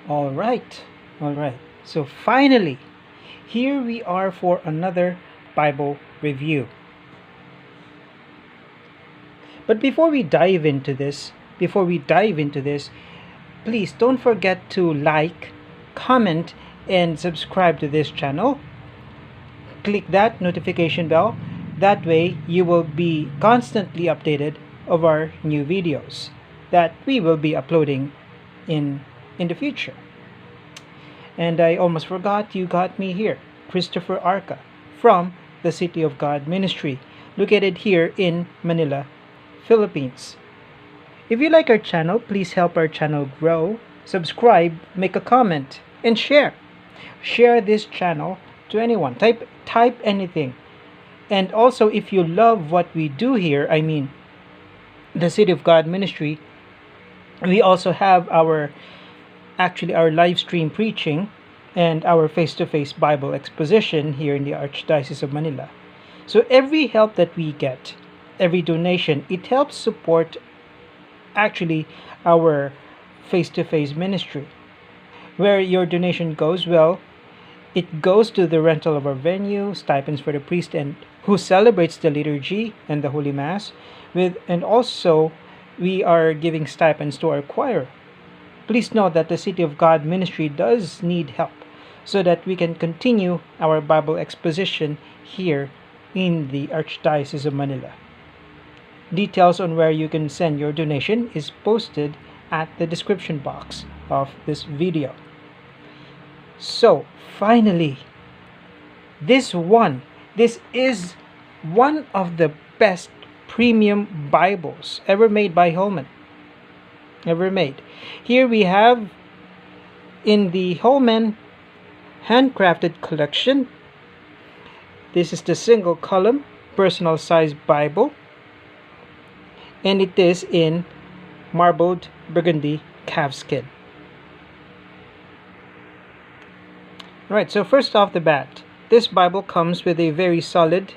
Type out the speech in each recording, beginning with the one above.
All right, all right. So finally, here we are for another Bible review. But before we dive into this, please don't forget to like, comment, and subscribe to this channel. Click that notification bell. That way, you will be constantly updated of our new videos that we will be uploading in the future. And I almost forgot, you got me here, Christopher Arca from the City of God Ministry, located here in Manila, Philippines. If you like our channel, please help our channel grow. Subscribe, make a comment, and share. Share this channel to anyone. Type anything. And also, if you love what we do here, I mean, the City of God Ministry, we also have our live stream preaching and our face-to-face Bible exposition here in the Archdiocese of Manila. So every help that we get, every donation, it helps support our face-to-face ministry. Where your donation goes, well, it goes to the rental of our venue, stipends for the priest and who celebrates the liturgy and the Holy Mass, and also we are giving stipends to our choir. Please note that the City of God Ministry does need help so that we can continue our Bible exposition here in the Archdiocese of Manila. Details on where you can send your donation is posted at the description box of this video. So, finally, this is one of the best premium Bibles ever made by Holman. Ever made. Here we have in the Holman Handcrafted collection. This is the single column personal size Bible, and it is in marbled Burgundy Calfskin. Right, so first off the bat, this Bible comes with a very solid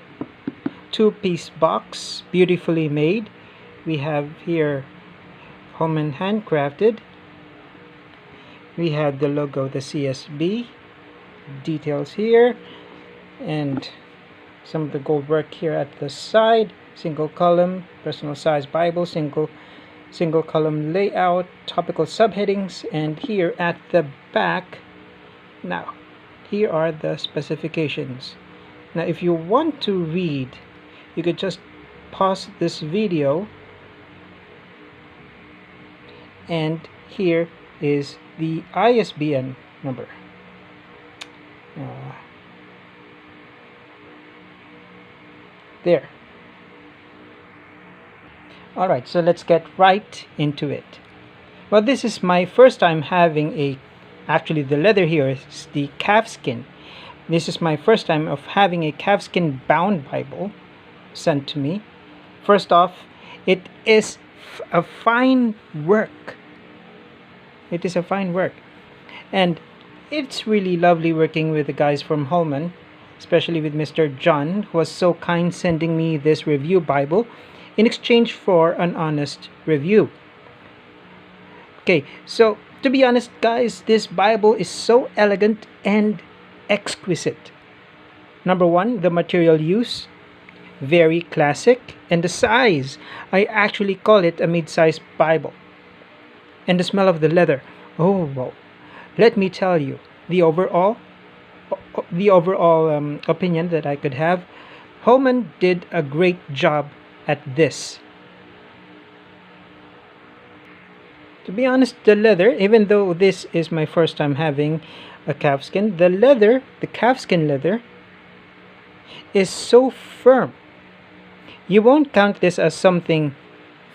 two-piece box, beautifully made. We have here Holman Handcrafted. We have the logo, the CSB, details here, and some of the gold work here at the side. Single column, personal size Bible, single column layout, topical subheadings, and here at the back, now, here are the specifications. Now, if you want to read, you could just pause this video, and here is the ISBN number. There. Alright, so let's get right into it. Well, this is my first time having the leather here is the calfskin. This is my first time of having a calfskin bound Bible sent to me. First off, it is a fine work. It is a fine work. And it's really lovely working with the guys from Holman, especially with Mr. John, who was so kind sending me this review Bible in exchange for an honest review. Okay, so to be honest, guys, this Bible is so elegant and exquisite. Number one, the material use, very classic, and the size, I actually call it a mid-sized Bible. And the smell of the leather, oh wow. Let me tell you, the overall opinion that I could have, Holman did a great job at this. To be honest, the leather, even though this is my first time having a calfskin, the calfskin leather is so firm. You won't count this as something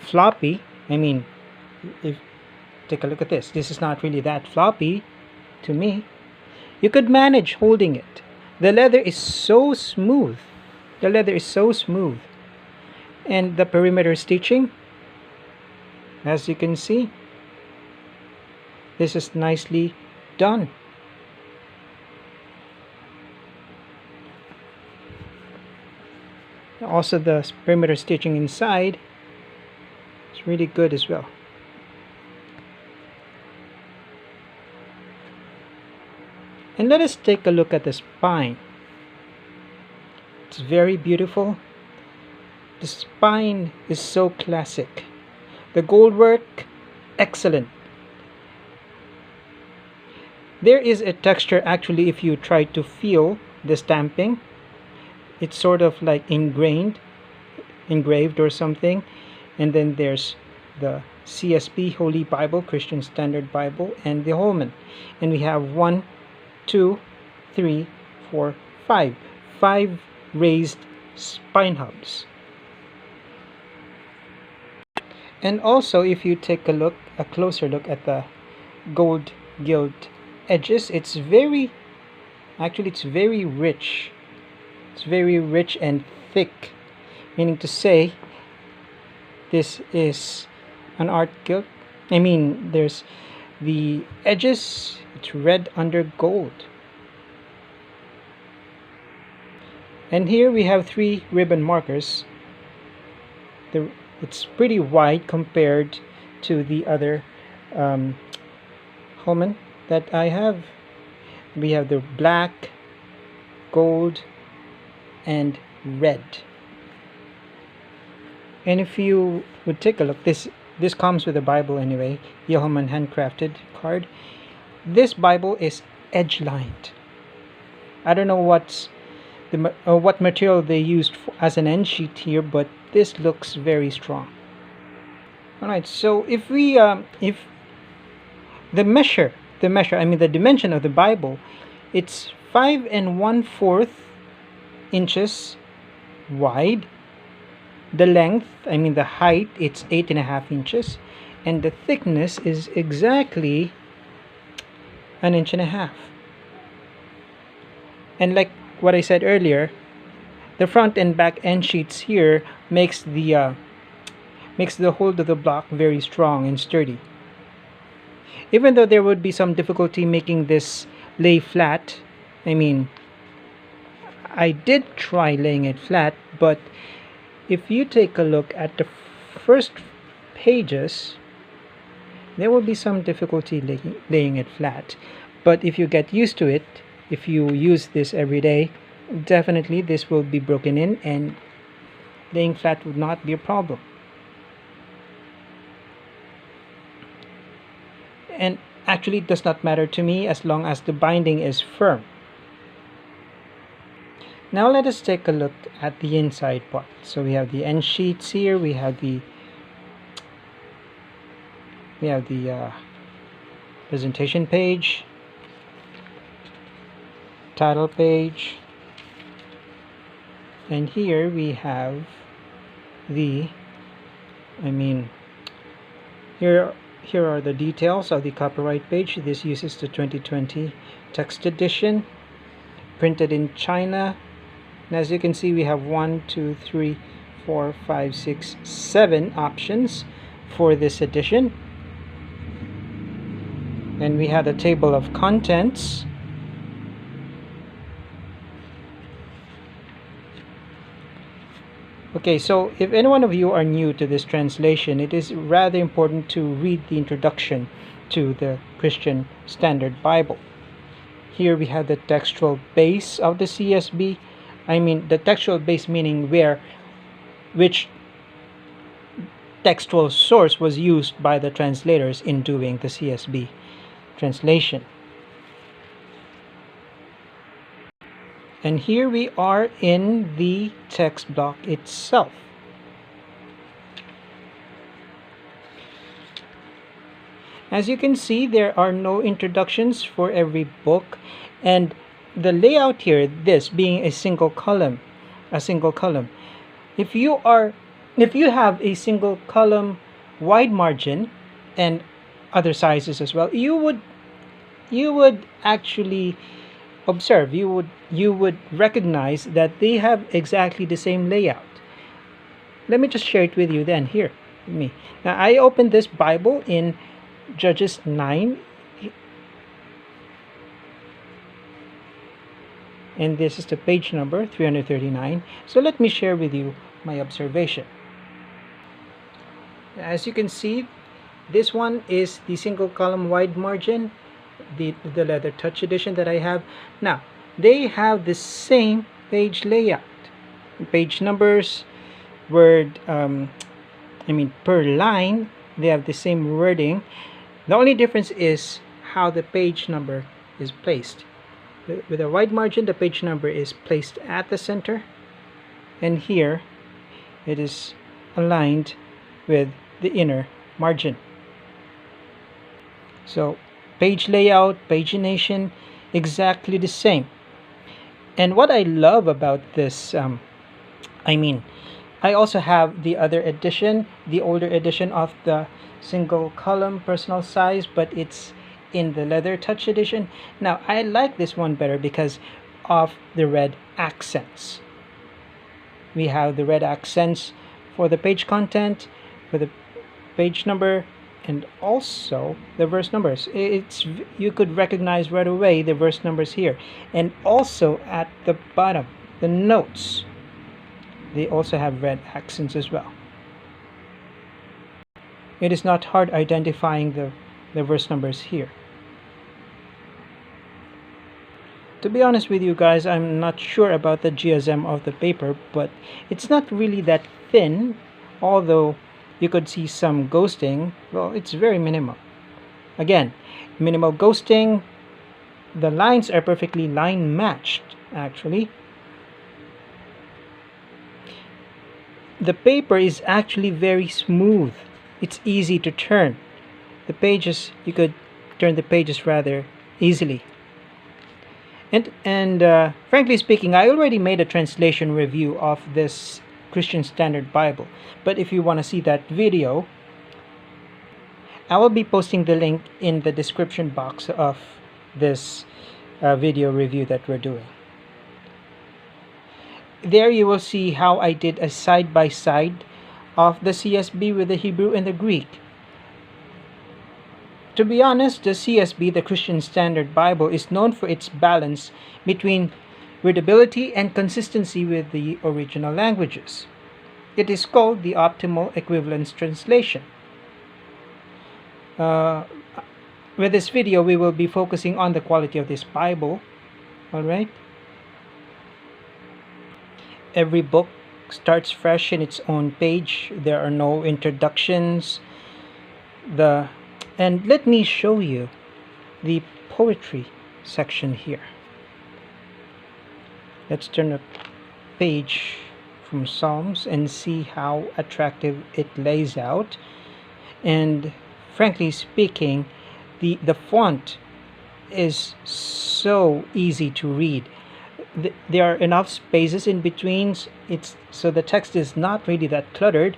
floppy. I mean, take a look at this. This is not really that floppy to me. You could manage holding it. The leather is so smooth. And the perimeter stitching, as you can see, this is nicely done. Also, the perimeter stitching inside is really good as well. And let us take a look at the spine. It's very beautiful. The spine is so classic. The gold work, excellent. There is a texture actually if you try to feel the stamping. It's sort of like engraved or something. And then there's the CSB, Holy Bible, Christian Standard Bible, and the Holman. And we have 1, 2, 3, 4, 5. 5 raised spine hubs. And also, if you take a closer look at the gold gilt edges, it's very rich. It's very rich and thick, meaning to say this is an art gilt. I mean, there's the edges, it's red under gold. And here we have 3 ribbon markers. It's pretty wide compared to the other Holman that I have. We have the black, gold, and red. And if you would take a look, this comes with a Bible anyway, the Holman Handcrafted card. This Bible is edge lined. I don't know what material they used as an end sheet here, but this looks very strong. Alright, so if we if the dimension of the Bible, it's 5 1/4 inches wide. The length, the height, it's 8.5 inches, and the thickness is exactly 1.5 inches. And like what I said earlier, the front and back end sheets here makes the hold of the block very strong and sturdy. Even though there would be some difficulty making this lay flat, I did try laying it flat, but if you take a look at the first pages, there will be some difficulty laying it flat. But if you get used to it, if you use this every day, definitely this will be broken in and laying flat would not be a problem. And actually it does not matter to me as long as the binding is firm. Now let us take a look at the inside part. So we have the end sheets here, we have the presentation page, title page, and here we have the here are the details of the copyright page. This uses the 2020 text edition, printed in China. And as you can see, we have 1, 2, 3, 4, 5, 6, 7 options for this edition. And we have a table of contents. Okay, so if any one of you are new to this translation, it is rather important to read the introduction to the Christian Standard Bible. Here we have the textual base of the CSB. The textual base meaning which textual source was used by the translators in doing the CSB translation. And here we are in the text block itself. As you can see, there are no introductions for every book, and the layout here, this being a single column. If you have a single column wide margin and other sizes as well, you would actually observe, you would recognize that they have exactly the same layout. Let me just share it with you then here. Now I opened this Bible in Judges 9, and this is the page number 339. So let me share with you my observation. As you can see, this one is the single column wide margin, the leather touch edition that I have. Now, they have the same page layout, page numbers, word, per line, they have the same wording. The only difference is how the page number is placed. With a wide margin, the page number is placed at the center, and here it is aligned with the inner margin. So page layout, pagination, exactly the same. And what I love about this, I also have the other edition, the older edition of the single column personal size, but it's in the leather touch edition. Now, I like this one better because of the red accents. We have the red accents for the page content, for the page number, and also the verse numbers. You could recognize right away the verse numbers here. And also at the bottom, the notes, they also have red accents as well. It is not hard identifying the verse numbers here. To be honest with you guys, I'm not sure about the GSM of the paper, but it's not really that thin, although you could see some ghosting. Well, it's very minimal. Again, minimal ghosting. The lines are perfectly line matched, actually. The paper is actually very smooth. It's easy to turn. The pages, you could turn the pages rather easily. And frankly speaking, I already made a translation review of this Christian Standard Bible. But if you want to see that video, I will be posting the link in the description box of this video review that we're doing. There you will see how I did a side-by-side of the CSB with the Hebrew and the Greek. To be honest, the CSB, the Christian Standard Bible, is known for its balance between readability and consistency with the original languages. It is called the optimal equivalence translation. With this video, we will be focusing on the quality of this Bible. Alright? Every book starts fresh in its own page. There are no introductions. And let me show you the poetry section here. Let's turn a page from Psalms and see how attractive it lays out. And frankly speaking, the font is so easy to read. There are enough spaces in between, so the text is not really that cluttered.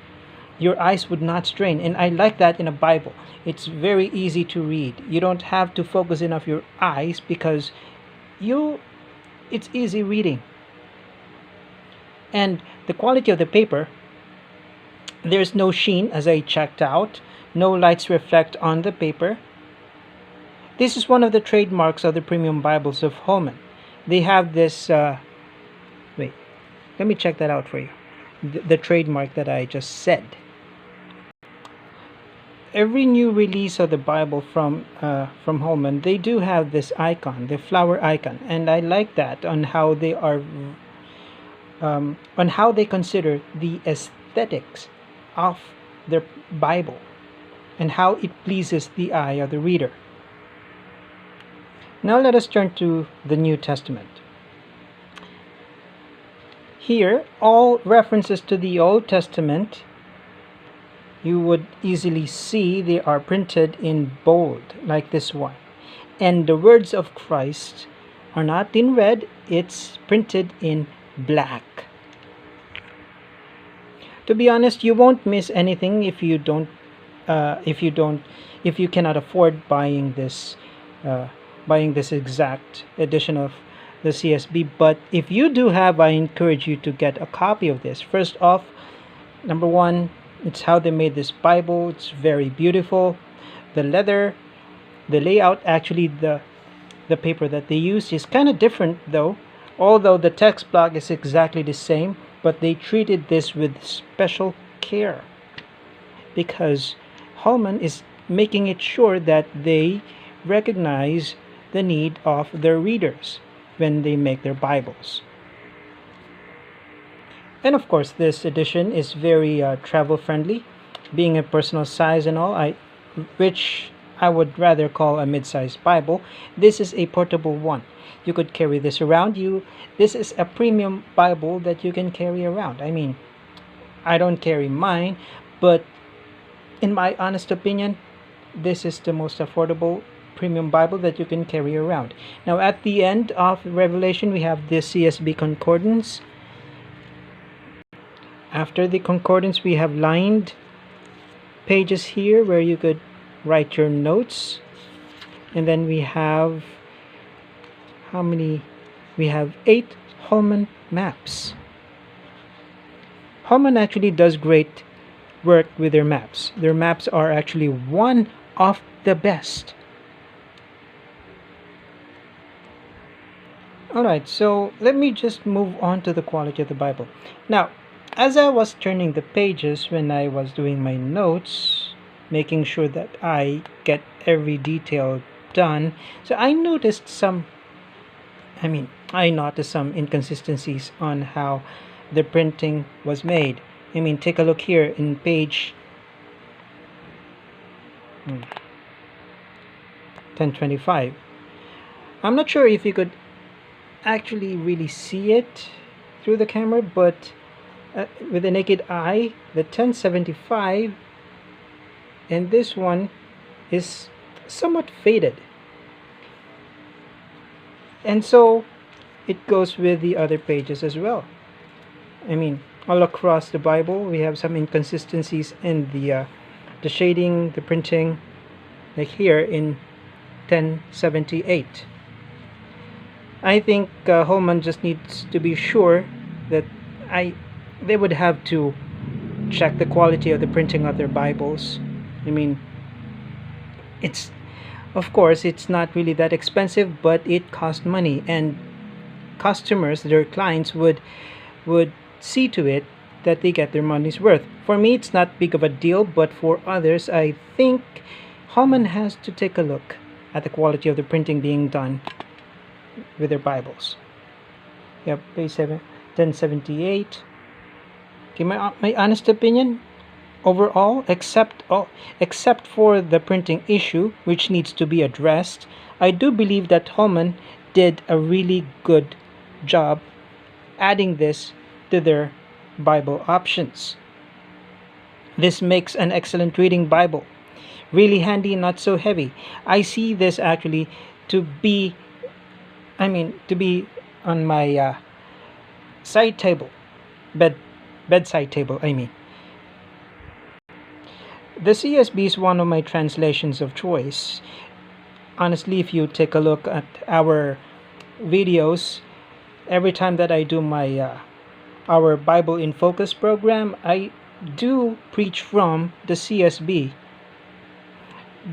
Your eyes would not strain, and I like that in a Bible. It's very easy to read. You don't have to focus enough your eyes because it's easy reading. And the quality of the paper, there's no sheen as I checked out. No lights reflect on the paper. This is one of the trademarks of the premium Bibles of Holman. They have this, wait, let me check that out for you. The trademark that I just said. Every new release of the Bible from Holman, they do have this icon, the flower icon, and I like that on how they are, on how they consider the aesthetics of their Bible and how it pleases the eye of the reader. Now let us turn to the New Testament. Here, all references to the Old Testament, you would easily see they are printed in bold, like this one. And the words of Christ are not in red, it's printed in black. To be honest, you won't miss anything if you cannot afford buying this exact edition of the CSB. But if you do have, I encourage you to get a copy of this. First off, number one, it's how they made this Bible. It's very beautiful. The leather, the layout, actually the paper that they used is kind of different though, although the text block is exactly the same, but they treated this with special care because Holman is making it sure that they recognize the need of their readers when they make their Bibles. And of course, this edition is very travel friendly, being a personal size and all, which I would rather call a mid-sized Bible. This is a portable one. You could carry this around you. This is a premium Bible that you can carry around. I mean, I don't carry mine, but in my honest opinion, this is the most affordable premium Bible that you can carry around. Now, at the end of Revelation, we have the CSB concordance. After the concordance, we have lined pages here where you could write your notes. And then we have, how many? We have 8 Holman maps. Holman actually does great work with their maps. Their maps are actually one of the best. Alright, so let me just move on to the quality of the Bible. Now, as I was turning the pages when I was doing my notes, making sure that I get every detail done, so I noticed some inconsistencies on how the printing was made. I mean, take a look here in page 1025. I'm not sure if you could actually really see it through the camera, but with the naked eye, the 1075 and this one is somewhat faded. And so it goes with the other pages as well. I mean, all across the Bible, we have some inconsistencies in the shading, the printing, like here in 1078. I think Holman just needs to be sure that they would have to check the quality of the printing of their Bibles. I mean, of course, it's not really that expensive, but it costs money, and customers, their clients, would see to it that they get their money's worth. For me, it's not big of a deal, but for others, I think Holman has to take a look at the quality of the printing being done with their Bibles. Yep, page 1078. Okay, my honest opinion, overall, except for the printing issue, which needs to be addressed, I do believe that Holman did a really good job adding this to their Bible options. This makes an excellent reading Bible. Really handy, not so heavy. I see this actually to be on my side table, bedside table, I mean. The CSB is one of my translations of choice. Honestly, if you take a look at our videos, every time that I do my our Bible in Focus program, I do preach from the CSB.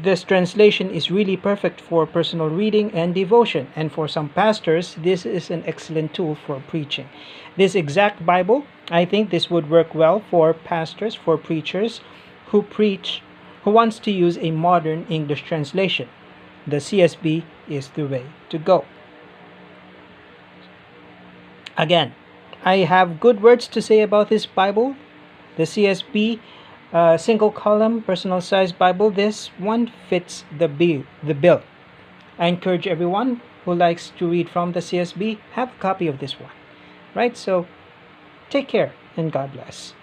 This translation is really perfect for personal reading and devotion, and for some pastors, this is an excellent tool for preaching. This exact Bible, I think this would work well for pastors, for preachers who wants to use a modern English translation. The CSB is the way to go. Again, I have good words to say about this Bible. The CSB single column personal size Bible, this one fits the bill. I encourage everyone who likes to read from the CSB, have a copy of this one. Right? So take care and God bless.